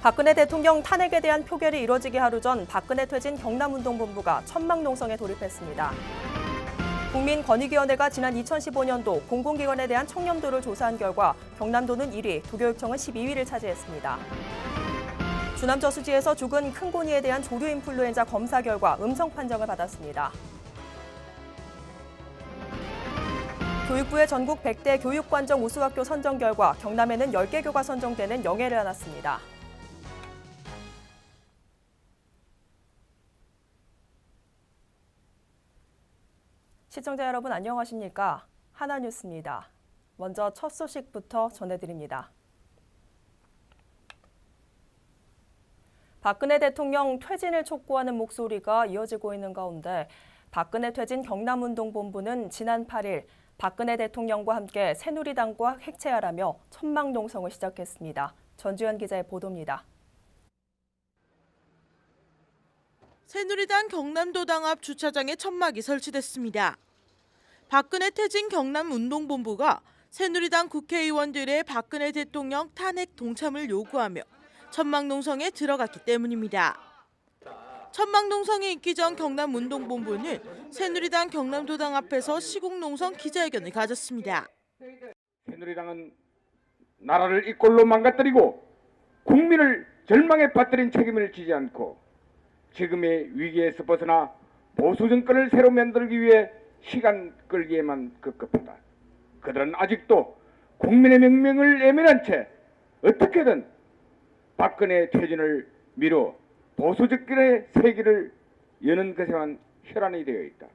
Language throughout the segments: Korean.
박근혜 대통령 탄핵에 대한 표결이 이뤄지기 하루 전 박근혜 퇴진 경남운동본부가 천막농성에 돌입했습니다. 국민권익위원회가 지난 2015년도 공공기관에 대한 청렴도를 조사한 결과 경남도는 1위, 도교육청은 12위를 차지했습니다. 주남 저수지에서 죽은 큰고니에 대한 조류인플루엔자 검사 결과 음성 판정을 받았습니다. 교육부의 전국 100대 교육관정 우수학교 선정 결과 경남에는 10개 교가 선정되는 영예를 안았습니다. 시청자 여러분 안녕하십니까? 하나뉴스입니다. 먼저 첫 소식부터 전해드립니다. 박근혜 대통령 퇴진을 촉구하는 목소리가 이어지고 있는 가운데 박근혜 퇴진 경남운동본부는 지난 8일 박근혜 대통령과 함께 새누리당과 핵체하라며 천막농성을 시작했습니다. 전주현 기자의 보도입니다. 새누리당 경남도당 앞 주차장에 천막이 설치됐습니다. 박근혜 퇴진 경남운동본부가 새누리당 국회의원들의 박근혜 대통령 탄핵 동참을 요구하며 천막농성에 들어갔기 때문입니다. 천막농성이 있기 전 경남운동본부는 새누리당 경남도당 앞에서 시국농성 기자회견을 가졌습니다. 새누리당은 나라를 이 꼴로 망가뜨리고 국민을 절망에 빠뜨린 책임을 지지 않고 지금의 위기에서 벗어나 보수 정권을 새로 만들기 위해 시간 끌기에만 급급하다. 그들은 아직도 국민의 명령을 외면한 채 어떻게든 박근혜 퇴진을 미뤄 보수 정권의 세기를 여는 것에만 혈안이 되어 있다.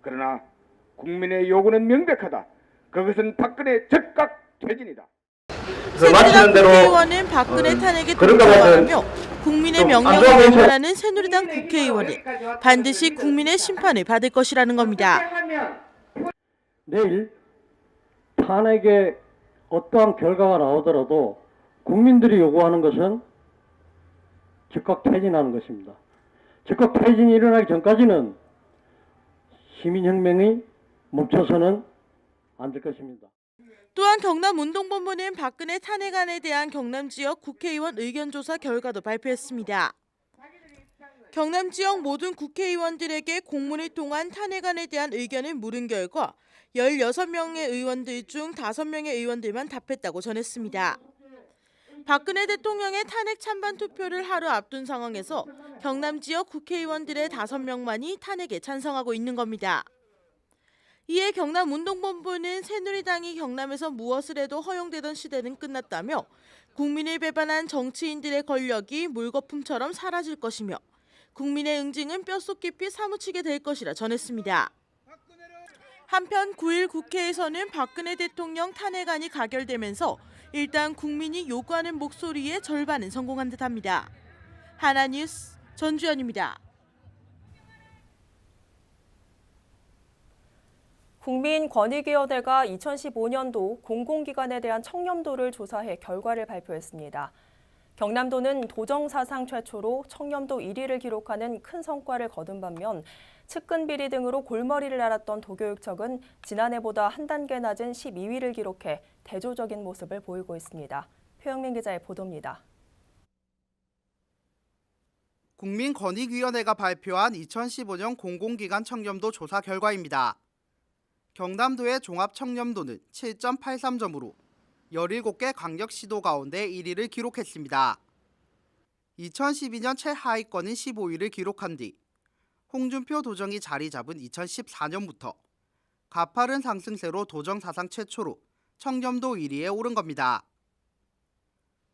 그러나 국민의 요구는 명백하다. 그것은 박근혜 즉각 퇴진이다. 새누리당 국회의원은 박근혜 탄핵에 동참하며 국민의 명령을 외면하는 새누리당 국회의원은 반드시 국민의 심판을 받을 것이라는 겁니다. 내일 탄핵에 어떠한 결과가 나오더라도 국민들이 요구하는 것은 즉각 퇴진하는 것입니다. 즉각 퇴진이 일어나기 전까지는 시민혁명이 멈춰서는 안 될 것입니다. 또한 경남운동본부는 박근혜 탄핵안에 대한 경남 지역 국회의원 의견조사 결과도 발표했습니다. 경남 지역 모든 국회의원들에게 공문을 통한 탄핵안에 대한 의견을 물은 결과 16명의 의원들 중 5명의 의원들만 답했다고 전했습니다. 박근혜 대통령의 탄핵 찬반 투표를 하루 앞둔 상황에서 경남 지역 국회의원들의 5명만이 탄핵에 찬성하고 있는 겁니다. 이에 경남운동본부는 새누리당이 경남에서 무엇을 해도 허용되던 시대는 끝났다며 국민을 배반한 정치인들의 권력이 물거품처럼 사라질 것이며 국민의 응징은 뼛속 깊이 사무치게 될 것이라 전했습니다. 한편 9일 국회에서는 박근혜 대통령 탄핵안이 가결되면서 일단 국민이 요구하는 목소리의 절반은 성공한 듯합니다. 하나뉴스 전주현입니다. 국민권익위원회가 2015년도 공공기관에 대한 청렴도를 조사해 결과를 발표했습니다. 경남도는 도정 사상 최초로 청렴도 1위를 기록하는 큰 성과를 거둔 반면 측근 비리 등으로 골머리를 앓았던 도교육청은 지난해보다 한 단계 낮은 12위를 기록해 대조적인 모습을 보이고 있습니다. 표영민 기자의 보도입니다. 국민권익위원회가 발표한 2015년 공공기관 청렴도 조사 결과입니다. 경남도의 종합청렴도는 7.83점으로 17개 광역시도 가운데 1위를 기록했습니다. 2012년 최하위권인 15위를 기록한 뒤 홍준표 도정이 자리 잡은 2014년부터 가파른 상승세로 도정 사상 최초로 청렴도 1위에 오른 겁니다.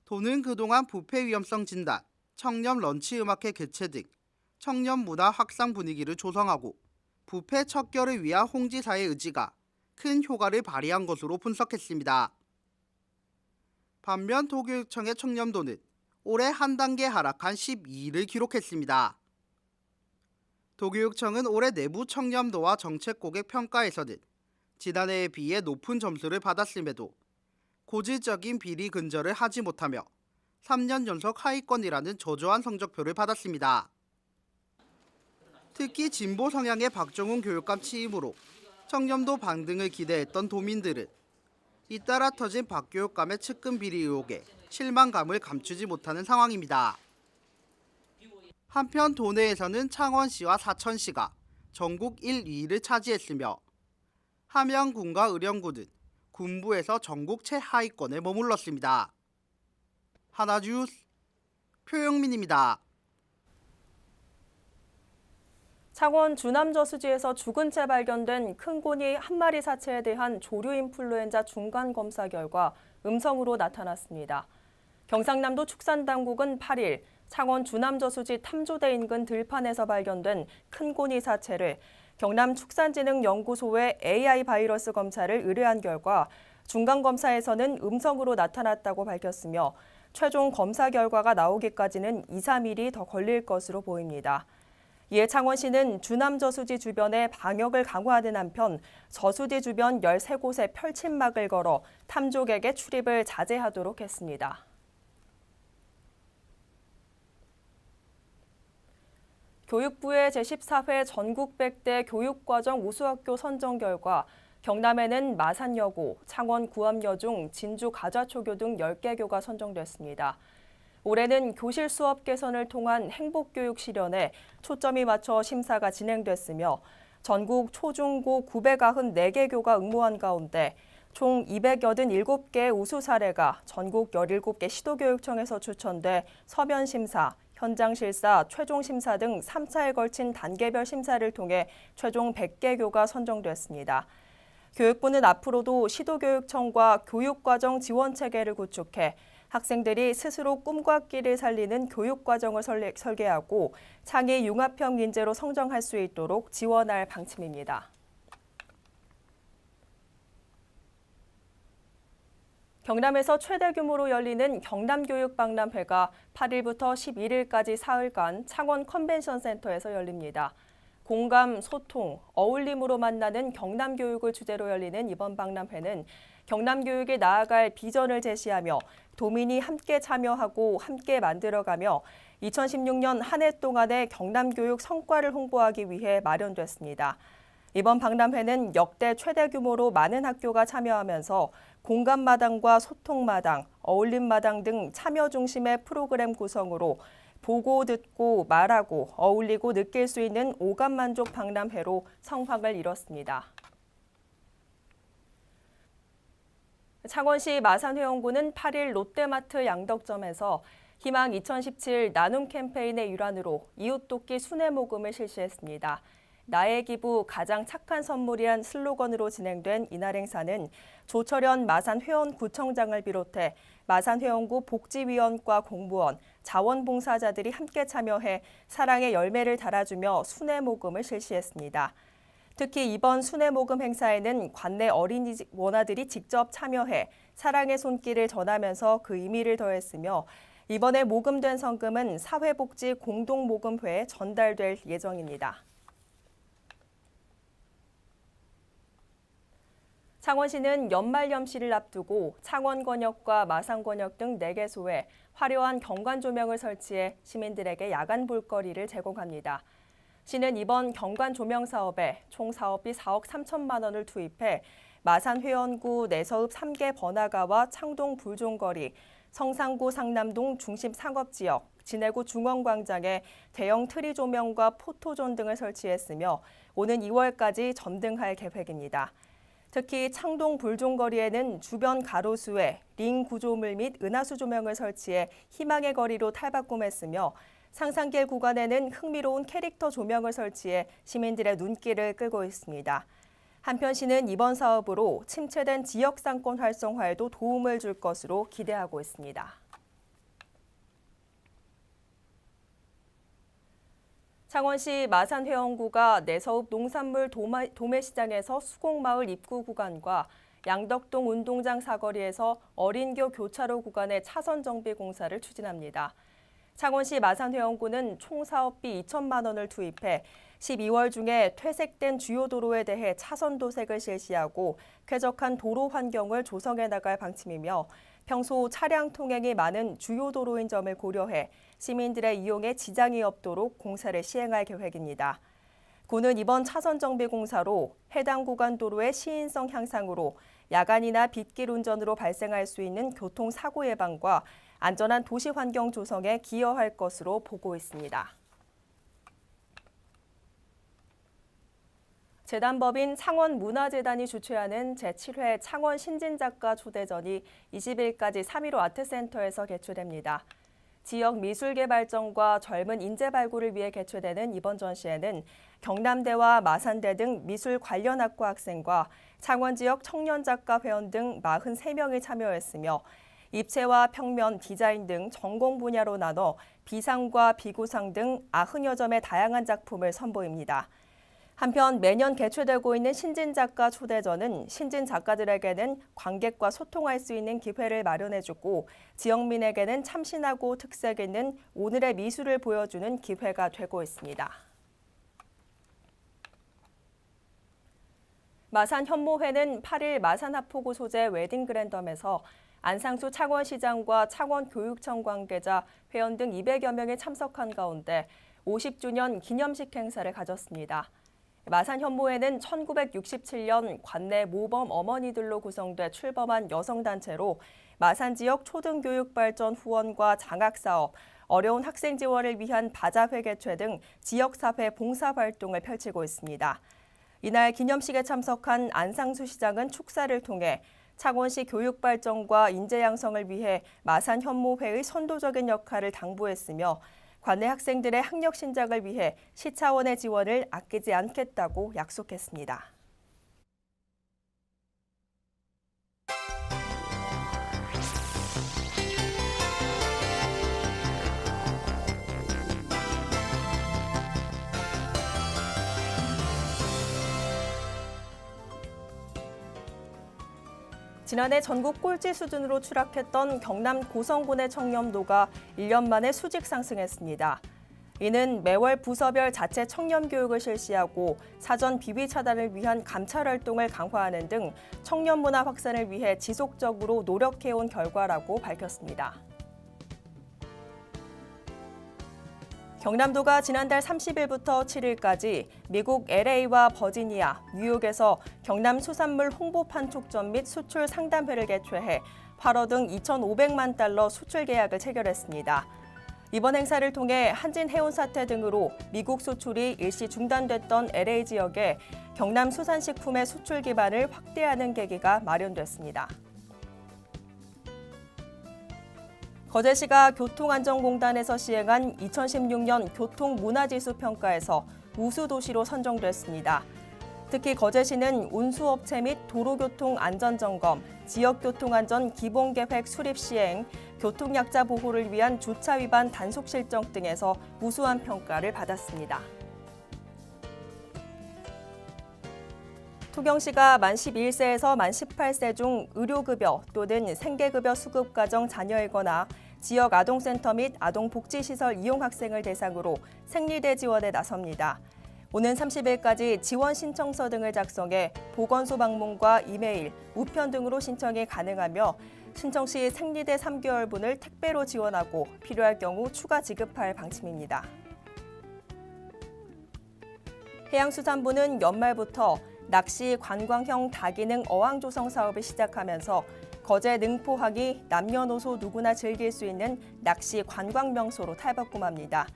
도는 그동안 부패 위험성 진단, 청렴 런치 음악회 개최 등 청렴 문화 확산 분위기를 조성하고 부패 척결을 위한 홍 지사의 의지가 큰 효과를 발휘한 것으로 분석했습니다. 반면 도교육청의 청렴도는 올해 한 단계 하락한 12위를 기록했습니다. 도교육청은 올해 내부 청렴도와 정책 고객 평가에서는 지난해에 비해 높은 점수를 받았음에도 고질적인 비리 근절을 하지 못하며 3년 연속 하위권이라는 저조한 성적표를 받았습니다. 특히 진보 성향의 박정훈 교육감 취임으로 청렴도 반등을 기대했던 도민들은 잇따라 터진 박교육감의 측근 비리 의혹에 실망감을 감추지 못하는 상황입니다. 한편 도내에서는 창원시와 사천시가 전국 1, 2위를 차지했으며 함양군과 의령군은 군부에서 전국 최하위권에 머물렀습니다. 하나뉴스 표영민입니다. 창원 주남저수지에서 죽은 채 발견된 큰 고니 한 마리 사체에 대한 조류 인플루엔자 중간 검사 결과 음성으로 나타났습니다. 경상남도 축산당국은 8일 창원 주남저수지 탐조대 인근 들판에서 발견된 큰 고니 사체를 경남축산진흥연구소에 AI 바이러스 검사를 의뢰한 결과 중간 검사에서는 음성으로 나타났다고 밝혔으며 최종 검사 결과가 나오기까지는 2, 3일이 더 걸릴 것으로 보입니다. 이에 창원시는 주남저수지 주변에 방역을 강화하는 한편 저수지 주변 13곳에 펼침막을 걸어 탐조객의 출입을 자제하도록 했습니다. 교육부의 제14회 전국 100대 교육과정 우수학교 선정 결과 경남에는 마산여고, 창원 구암여중, 진주 가좌초교 등 10개 교가 선정됐습니다. 올해는 교실 수업 개선을 통한 행복교육 실현에 초점이 맞춰 심사가 진행됐으며 전국 초중고 994개 교가 응모한 가운데 총 287개의 우수 사례가 전국 17개 시도교육청에서 추천돼 서면 심사, 현장 실사, 최종 심사 등 3차에 걸친 단계별 심사를 통해 최종 100개 교가 선정됐습니다. 교육부는 앞으로도 시도교육청과 교육과정 지원 체계를 구축해 학생들이 스스로 꿈과 끼를 살리는 교육과정을 설계하고 창의 융합형 인재로 성장할 수 있도록 지원할 방침입니다. 경남에서 최대 규모로 열리는 경남교육박람회가 8일부터 11일까지 사흘간 창원 컨벤션센터에서 열립니다. 공감, 소통, 어울림으로 만나는 경남교육을 주제로 열리는 이번 박람회는 경남교육이 나아갈 비전을 제시하며 도민이 함께 참여하고 함께 만들어가며 2016년 한 해 동안의 경남교육 성과를 홍보하기 위해 마련됐습니다. 이번 박람회는 역대 최대 규모로 많은 학교가 참여하면서 공감마당과 소통마당, 어울림마당 등 참여 중심의 프로그램 구성으로 보고 듣고 말하고 어울리고 느낄 수 있는 오감만족 박람회로 성황을 이뤘습니다. 창원시 마산회원구는 8일 롯데마트 양덕점에서 희망 2017 나눔 캠페인의 일환으로 이웃돕기 순회모금을 실시했습니다. 나의 기부 가장 착한 선물이란 슬로건으로 진행된 이날 행사는 조철현 마산회원구청장을 비롯해 마산회원구 복지위원과 공무원, 자원봉사자들이 함께 참여해 사랑의 열매를 달아주며 순회모금을 실시했습니다. 특히 이번 순회모금 행사에는 관내 어린이 원아들이 직접 참여해 사랑의 손길을 전하면서 그 의미를 더했으며 이번에 모금된 성금은 사회복지 공동모금회에 전달될 예정입니다. 창원시는 연말연시를 앞두고 창원권역과 마산권역 등 4개소에 화려한 경관 조명을 설치해 시민들에게 야간 볼거리를 제공합니다. 시는 이번 경관 조명 사업에 총 사업비 4억 3천만 원을 투입해 마산회원구 내서읍 3개 번화가와 창동 불종거리, 성산구 상남동 중심 상업지역, 진해구 중원광장에 대형 트리 조명과 포토존 등을 설치했으며 오는 2월까지 점등할 계획입니다. 특히 창동 불종거리에는 주변 가로수에 링 구조물 및 은하수 조명을 설치해 희망의 거리로 탈바꿈했으며 상산길 구간에는 흥미로운 캐릭터 조명을 설치해 시민들의 눈길을 끌고 있습니다. 한편 시는 이번 사업으로 침체된 지역 상권 활성화에도 도움을 줄 것으로 기대하고 있습니다. 창원시 마산회원구가 내서읍 농산물 도매시장에서 수곡마을 입구 구간과 양덕동 운동장 사거리에서 어린교 교차로 구간의 차선 정비 공사를 추진합니다. 창원시 마산회원구는 총 사업비 2천만 원을 투입해 12월 중에 퇴색된 주요 도로에 대해 차선 도색을 실시하고 쾌적한 도로 환경을 조성해 나갈 방침이며 평소 차량 통행이 많은 주요 도로인 점을 고려해 시민들의 이용에 지장이 없도록 공사를 시행할 계획입니다. 구는 이번 차선 정비 공사로 해당 구간 도로의 시인성 향상으로 야간이나 빗길 운전으로 발생할 수 있는 교통사고 예방과 안전한 도시 환경 조성에 기여할 것으로 보고 있습니다. 재단법인 창원문화재단이 주최하는 제7회 창원 신진작가 초대전이 20일까지 3.15 아트센터에서 개최됩니다. 지역 미술 개발점과 젊은 인재 발굴을 위해 개최되는 이번 전시회는 경남대와 마산대 등 미술 관련 학과 학생과 창원 지역 청년 작가 회원 등 43명이 참여했으며 입체와 평면, 디자인 등 전공 분야로 나눠 비상과 비구상 등 90여 점의 다양한 작품을 선보입니다. 한편 매년 개최되고 있는 신진작가 초대전은 신진 작가들에게는 관객과 소통할 수 있는 기회를 마련해주고 지역민에게는 참신하고 특색 있는 오늘의 미술을 보여주는 기회가 되고 있습니다. 마산 현모회는 8일 마산 하포구 소재 웨딩그랜덤에서 안상수 창원시장과 창원교육청 관계자, 회원 등 200여 명이 참석한 가운데 50주년 기념식 행사를 가졌습니다. 마산 현모회는 1967년 관내 모범 어머니들로 구성돼 출범한 여성단체로 마산 지역 초등교육 발전 후원과 장학사업, 어려운 학생 지원을 위한 바자회 개최 등 지역사회 봉사활동을 펼치고 있습니다. 이날 기념식에 참석한 안상수 시장은 축사를 통해 창원시 교육 발전과 인재 양성을 위해 마산 현모회의 선도적인 역할을 당부했으며 관내 학생들의 학력 신장을 위해 시 차원의 지원을 아끼지 않겠다고 약속했습니다. 지난해 전국 꼴찌 수준으로 추락했던 경남 고성군의 청렴도가 1년 만에 수직 상승했습니다. 이는 매월 부서별 자체 청렴 교육을 실시하고 사전 비위 차단을 위한 감찰 활동을 강화하는 등 청렴 문화 확산을 위해 지속적으로 노력해온 결과라고 밝혔습니다. 경남도가 지난달 30일부터 7일까지 미국 LA와 버지니아, 뉴욕에서 경남 수산물 홍보 판촉점 및 수출 상담회를 개최해 8억 등 2,500만 달러 수출 계약을 체결했습니다. 이번 행사를 통해 한진 해운 사태 등으로 미국 수출이 일시 중단됐던 LA 지역에 경남 수산식품의 수출 기반을 확대하는 계기가 마련됐습니다. 거제시가 교통안전공단에서 시행한 2016년 교통문화지수 평가에서 우수도시로 선정됐습니다. 특히 거제시는 운수업체 및 도로교통 안전점검, 지역교통안전 기본계획 수립 시행, 교통약자 보호를 위한 주차 위반 단속 실정 등에서 우수한 평가를 받았습니다. 토경시가 만 11세에서 만 18세 중 의료급여 또는 생계급여 수급가정 자녀이거나 지역 아동센터 및 아동복지시설 이용 학생을 대상으로 생리대 지원에 나섭니다. 오는 30일까지 지원 신청서 등을 작성해 보건소 방문과 이메일, 우편 등으로 신청이 가능하며 신청 시 생리대 3개월분을 택배로 지원하고 필요할 경우 추가 지급할 방침입니다. 해양수산부는 연말부터 낚시 관광형 다기능 어항 조성 사업을 시작하면서 거제 능포항이 남녀노소 누구나 즐길 수 있는 낚시 관광 명소로 탈바꿈합니다.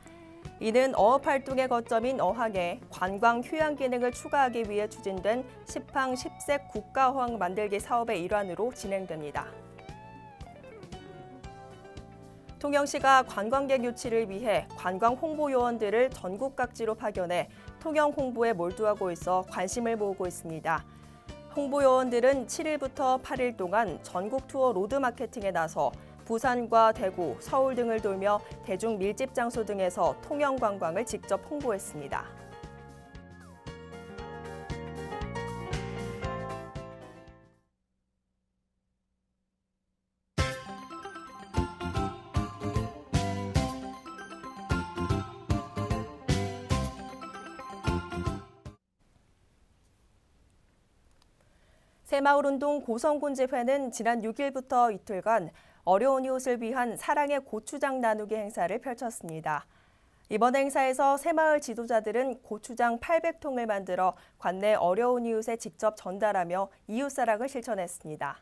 이는 어업 활동의 거점인 어항에 관광 휴양 기능을 추가하기 위해 추진된 시팡 10색 국가어항 만들기 사업의 일환으로 진행됩니다. 통영시가 관광객 유치를 위해 관광 홍보 요원들을 전국 각지로 파견해 통영 홍보에 몰두하고 있어 관심을 모으고 있습니다. 홍보 요원들은 7일부터 8일 동안 전국 투어 로드 마케팅에 나서 부산과 대구, 서울 등을 돌며 대중 밀집 장소 등에서 통영 관광을 직접 홍보했습니다. 새마을운동 고성군 집회는 지난 6일부터 이틀간 어려운 이웃을 위한 사랑의 고추장 나누기 행사를 펼쳤습니다. 이번 행사에서 새마을 지도자들은 고추장 800통을 만들어 관내 어려운 이웃에 직접 전달하며 이웃사랑을 실천했습니다.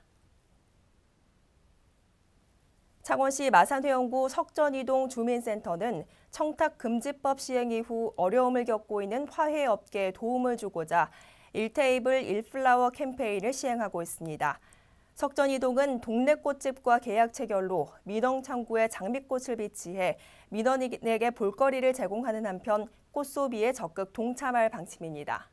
창원시 마산회원구 석전이동 주민센터는 청탁금지법 시행 이후 어려움을 겪고 있는 화훼업계에 도움을 주고자 1테이블 1플라워 캠페인을 시행하고 있습니다. 석전이동은 동네 꽃집과 계약 체결로 민원 창구에 장미꽃을 비치해 민원인에게 볼거리를 제공하는 한편 꽃소비에 적극 동참할 방침입니다.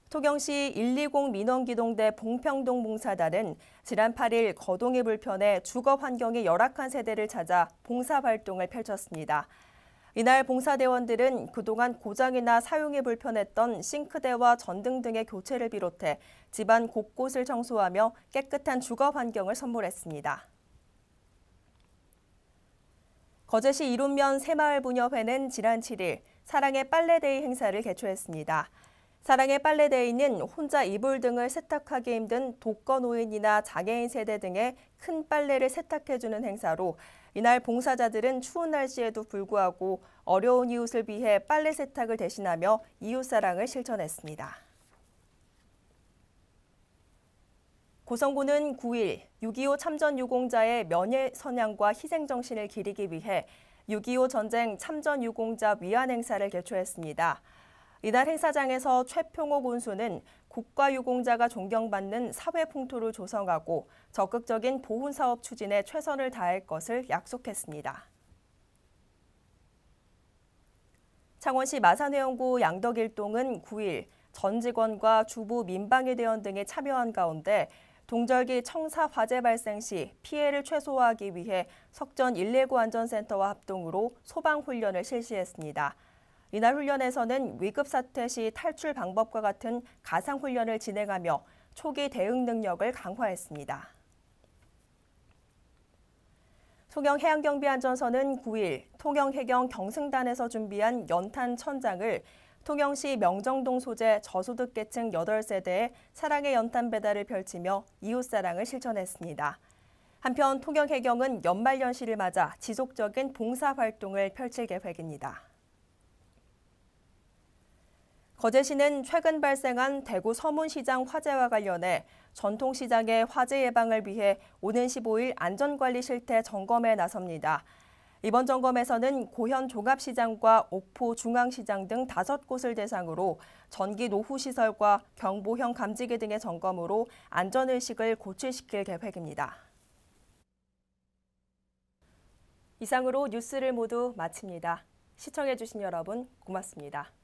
토경시 120 민원기동대 봉평동 봉사단은 지난 8일 거동이 불편해 주거 환경이 열악한 세대를 찾아 봉사활동을 펼쳤습니다. 이날 봉사대원들은 그동안 고장이나 사용이 불편했던 싱크대와 전등 등의 교체를 비롯해 집안 곳곳을 청소하며 깨끗한 주거 환경을 선물했습니다. 거제시 이룸면 새마을부녀회는 지난 7일 사랑의 빨래데이 행사를 개최했습니다. 사랑의 빨래데이는 혼자 이불 등을 세탁하기 힘든 독거노인이나 장애인 세대 등의 큰 빨래를 세탁해주는 행사로 이날 봉사자들은 추운 날씨에도 불구하고 어려운 이웃을 위해 빨래 세탁을 대신하며 이웃사랑을 실천했습니다. 고성군은 9일 6.25 참전 유공자의 명예선양과 희생정신을 기리기 위해 6.25 전쟁 참전 유공자 위안 행사를 개최했습니다. 이날 행사장에서 최평호 군수는 국가유공자가 존경받는 사회 풍토를 조성하고 적극적인 보훈 사업 추진에 최선을 다할 것을 약속했습니다. 창원시 마산회원구 양덕일동은 9일 전 직원과 주부 민방위대원 등이 참여한 가운데 동절기 청사 화재 발생 시 피해를 최소화하기 위해 석전 119 안전센터와 합동으로 소방 훈련을 실시했습니다. 이날 훈련에서는 위급 사태 시 탈출 방법과 같은 가상 훈련을 진행하며 초기 대응 능력을 강화했습니다. 통영해양경비안전서는 9일 통영해경 경승단에서 준비한 연탄 1000장을 통영시 명정동 소재 저소득계층 8세대에 사랑의 연탄 배달을 펼치며 이웃사랑을 실천했습니다. 한편 통영해경은 연말연시를 맞아 지속적인 봉사활동을 펼칠 계획입니다. 거제시는 최근 발생한 대구 서문시장 화재와 관련해 전통시장의 화재 예방을 위해 오는 15일 안전관리 실태 점검에 나섭니다. 이번 점검에서는 고현 종합시장과 옥포 중앙시장 등 5곳을 대상으로 전기 노후시설과 경보형 감지기 등의 점검으로 안전의식을 고취시킬 계획입니다. 이상으로 뉴스를 모두 마칩니다. 시청해주신 여러분 고맙습니다.